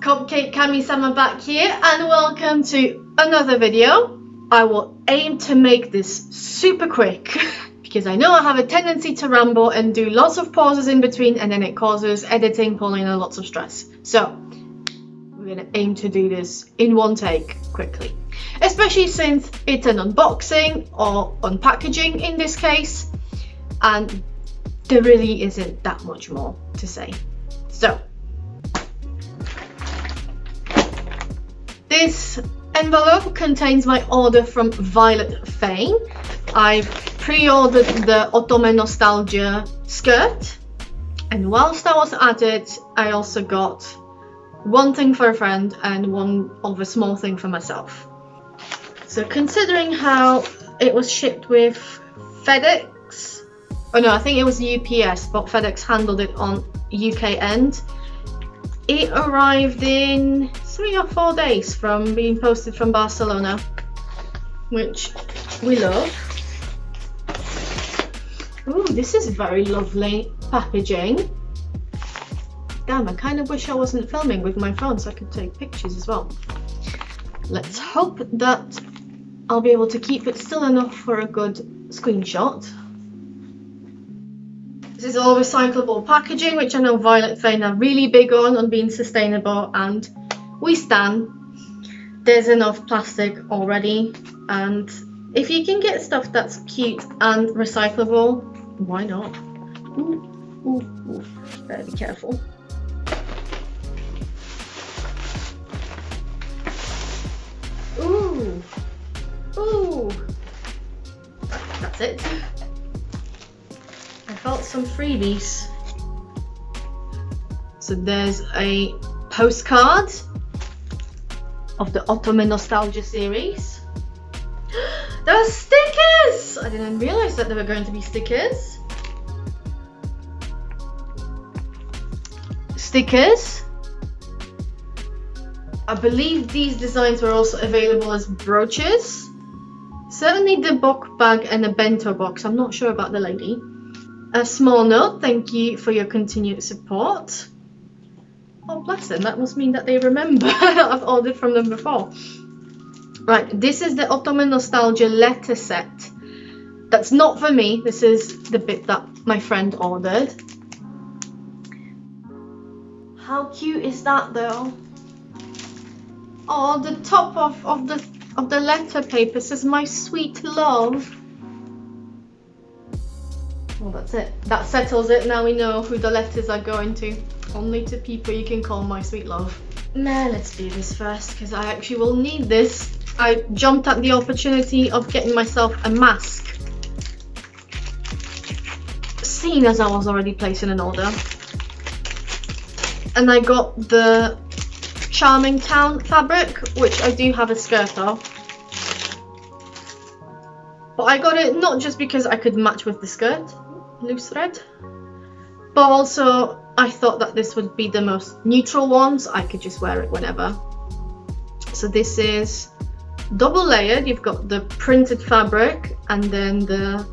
Cupcake Kami-sama back here, and welcome to another video. I will aim to make this super quick because I know I have a tendency to ramble and do lots of pauses in between, and then it causes editing, pulling, and lots of stress. So we're gonna aim to do this in one take quickly, especially since it's an unboxing or unpackaging in this case, and there really isn't that much more to say. So this envelope contains my order from Violet Fane. I've pre-ordered the Otome Nostalgia skirt, and whilst I was at it, I also got one thing for a friend and one other small thing for myself. So considering how it was shipped with FedEx, oh no, I think it was UPS, but FedEx handled it on UK end. It arrived in 3 or 4 days from being posted from Barcelona, which we love. Ooh, this is very lovely packaging. Damn, I kind of wish I wasn't filming with my phone so I could take pictures as well. Let's hope that I'll be able to keep it still enough for a good screenshot. This is all recyclable packaging, which I know Violet Fane are really big on being sustainable, and we stand. There's enough plastic already, and if you can get stuff that's cute and recyclable, why not? Ooh, ooh, ooh. Better be careful. Ooh, ooh. That's it. I felt some freebies. So there's a postcard of the Otome Nostalgia series. There are stickers! I didn't realize that there were going to be stickers. Stickers. I believe these designs were also available as brooches. Certainly the book bag and a bento box. I'm not sure about the lady. A small note, thank you for your continued support. Oh bless them, that must mean that they remember that I've ordered from them before. Right, this is the Otome Nostalgia letter set. That's not for me, this is the bit that my friend ordered. How cute is that though? Oh, the top of the letter paper says "My sweet love." Well, that's it. That settles it. Now we know who the letters are going to. Only to people you can call my sweet love. Nah, let's do this first because I actually will need this. I jumped at the opportunity of getting myself a mask, seeing as I was already placing an order. And I got the Charming Town fabric, which I do have a skirt of. But I got it not just because I could match with the skirt, loose thread, but also I thought that this would be the most neutral one, so I could just wear it whenever. So this is double layered. You've got the printed fabric and then the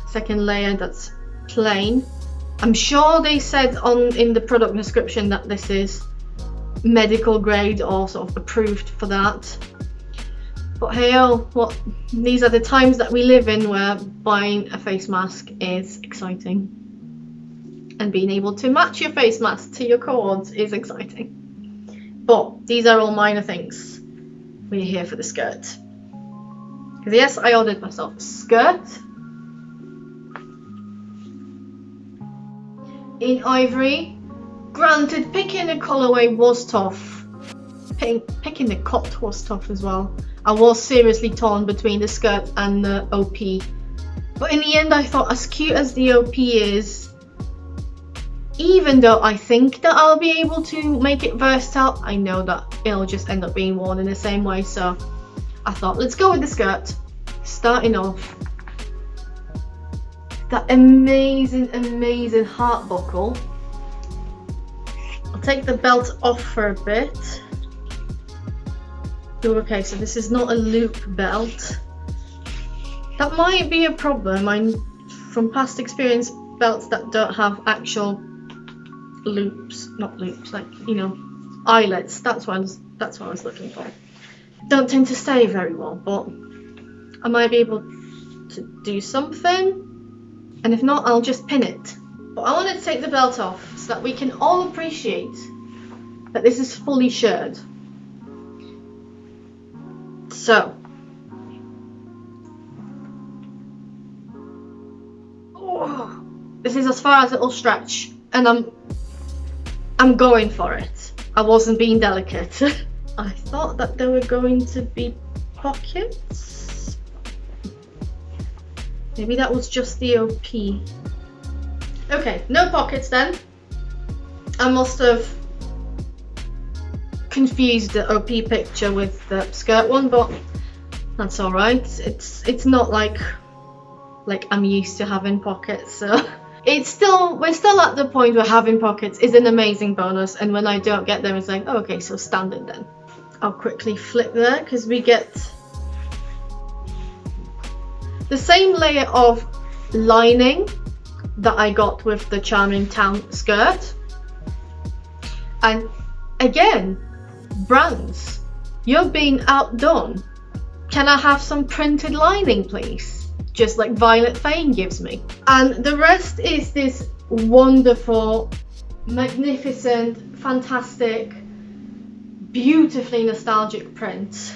second layer that's plain. I'm sure they said in the product description that this is medical grade or sort of approved for that. But hey, these are the times that we live in where buying a face mask is exciting. And being able to match your face mask to your cords is exciting. But these are all minor things when you're here for the skirt. Because yes, I ordered myself a skirt in ivory. Granted, picking the colorway was tough. Picking the cut was tough as well. I was seriously torn between the skirt and the OP. But in the end I thought, as cute as the OP is, even though I think that I'll be able to make it versatile, I know that it'll just end up being worn in the same way. So I thought, let's go with the skirt. Starting off, that amazing heart buckle. I'll take the belt off for a bit. Ooh, okay, so this is not a loop belt. That might be a problem. From past experience, belts that don't have actual loops, not loops, like, you know, eyelets. That's what I was looking for. Don't tend to stay very well, but I might be able to do something, and if not, I'll just pin it. But I want to take the belt off so that we can all appreciate that this is fully shirred. So, oh, this is as far as it'll stretch, and I'm going for it. I wasn't being delicate. I thought that there were going to be pockets. Maybe that was just the OP. Okay, no pockets then. I must have confused the OP picture with the skirt one, but that's all right. It's not like I'm used to having pockets, so we're still at the point where having pockets is an amazing bonus, and when I don't get them, it's like, oh, okay, so standard then. I'll quickly flip there because we get the same layer of lining that I got with the Charming Town skirt. And again, brands, you're being outdone. Can I have some printed lining, please? Just like Violet Fane gives me. And the rest is this wonderful, magnificent, fantastic, beautifully nostalgic print.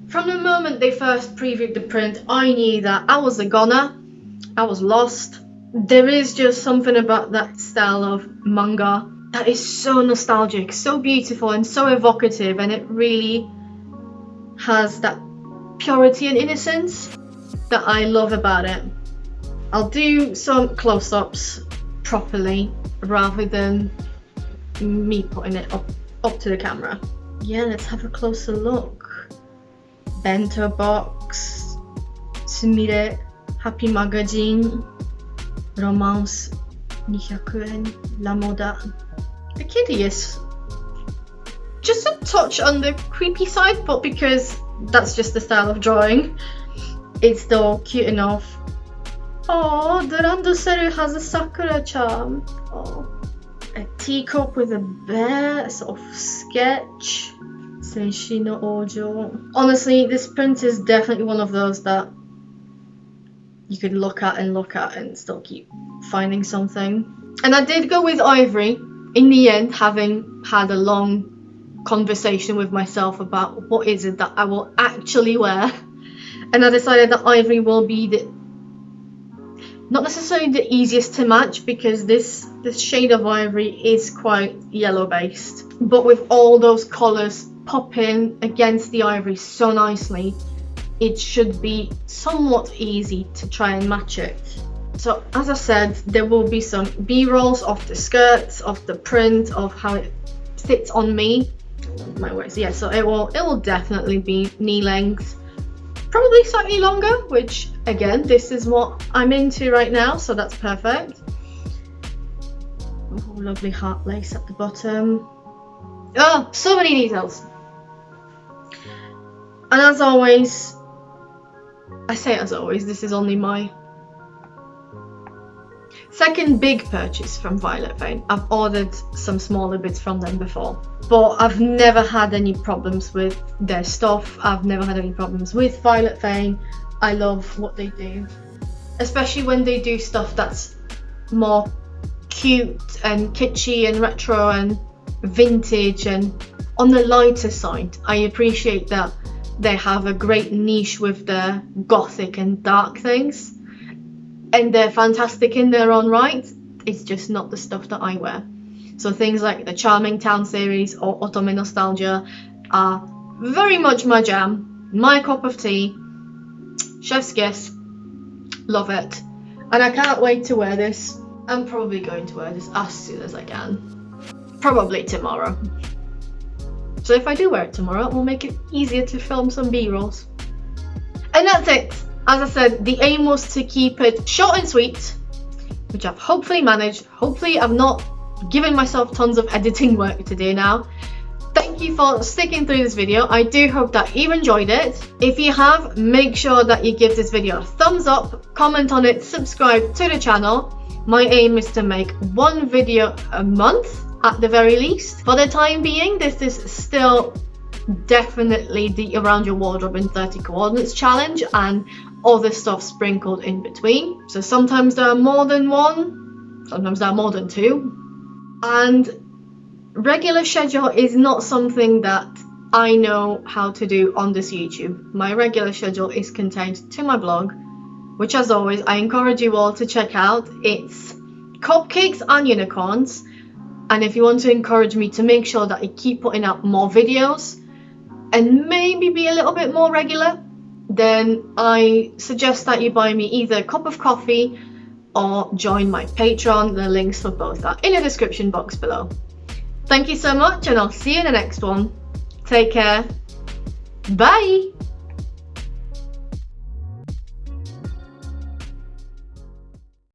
From the moment they first previewed the print, I knew that I was a goner. I was lost. There is just something about that style of manga that is so nostalgic, so beautiful, and so evocative, and it really has that purity and innocence that I love about it. I'll do some close-ups properly rather than me putting it up to the camera. Yeah, let's have a closer look. Bento box, Sumire, Happy Magazine, Romance 200 yen, La Moda. The kitty is just a touch on the creepy side, but because that's just the style of drawing, it's still cute enough. Oh, the Randoseru has a Sakura charm. Oh, a teacup with a bear, a sort of sketch. Senshi no Ojo. Honestly, this print is definitely one of those that you could look at and still keep finding something. And I did go with ivory in the end, having had a long conversation with myself about what is it that I will actually wear. And I decided that ivory will be not necessarily the easiest to match, because this shade of ivory is quite yellow based, but with all those colours popping against the ivory so nicely, it should be somewhat easy to try and match it. So as I said, there will be some b-rolls of the skirts, of the print, of how it fits on me. My words, yeah, so it will definitely be knee length, probably slightly longer, which again, this is what I'm into right now, so that's perfect. Oh, lovely heart lace at the bottom. Oh, so many details. And as always, I say as always, this is only my second big purchase from Violet Fane. I've ordered some smaller bits from them before, but I've never had any problems with their stuff. I've never had any problems with Violet Fane. I love what they do, especially when they do stuff that's more cute and kitschy and retro and vintage and on the lighter side. I appreciate that they have a great niche with their gothic and dark things, and they're fantastic in their own right. It's just not the stuff that I wear. So things like the Charming Town series or Otome Nostalgia are very much my jam, my cup of tea, chef's kiss, love it. And I can't wait to wear this. I'm probably going to wear this as soon as I can, probably tomorrow. So if I do wear it tomorrow, it will make it easier to film some b-rolls. And that's it. As I said, the aim was to keep it short and sweet, which I've hopefully managed. Hopefully I've not given myself tons of editing work to do now. Thank you for sticking through this video. I do hope that you enjoyed it. If you have, make sure that you give this video a thumbs up, comment on it, subscribe to the channel. My aim is to make one video a month at the very least. For the time being, this is still definitely the Around Your Wardrobe in 30 Coordinates challenge and other stuff sprinkled in between. So sometimes there are more than one, sometimes there are more than two. And regular schedule is not something that I know how to do on this YouTube. My regular schedule is contained to my blog, which as always I encourage you all to check out. It's Cupcakes and Unicorns, and if you want to encourage me to make sure that I keep putting out more videos and maybe be a little bit more regular, then I suggest that you buy me either a cup of coffee or join my Patreon. The links for both are in the description box below. Thank you so much, and I'll see you in the next one. Take care. Bye.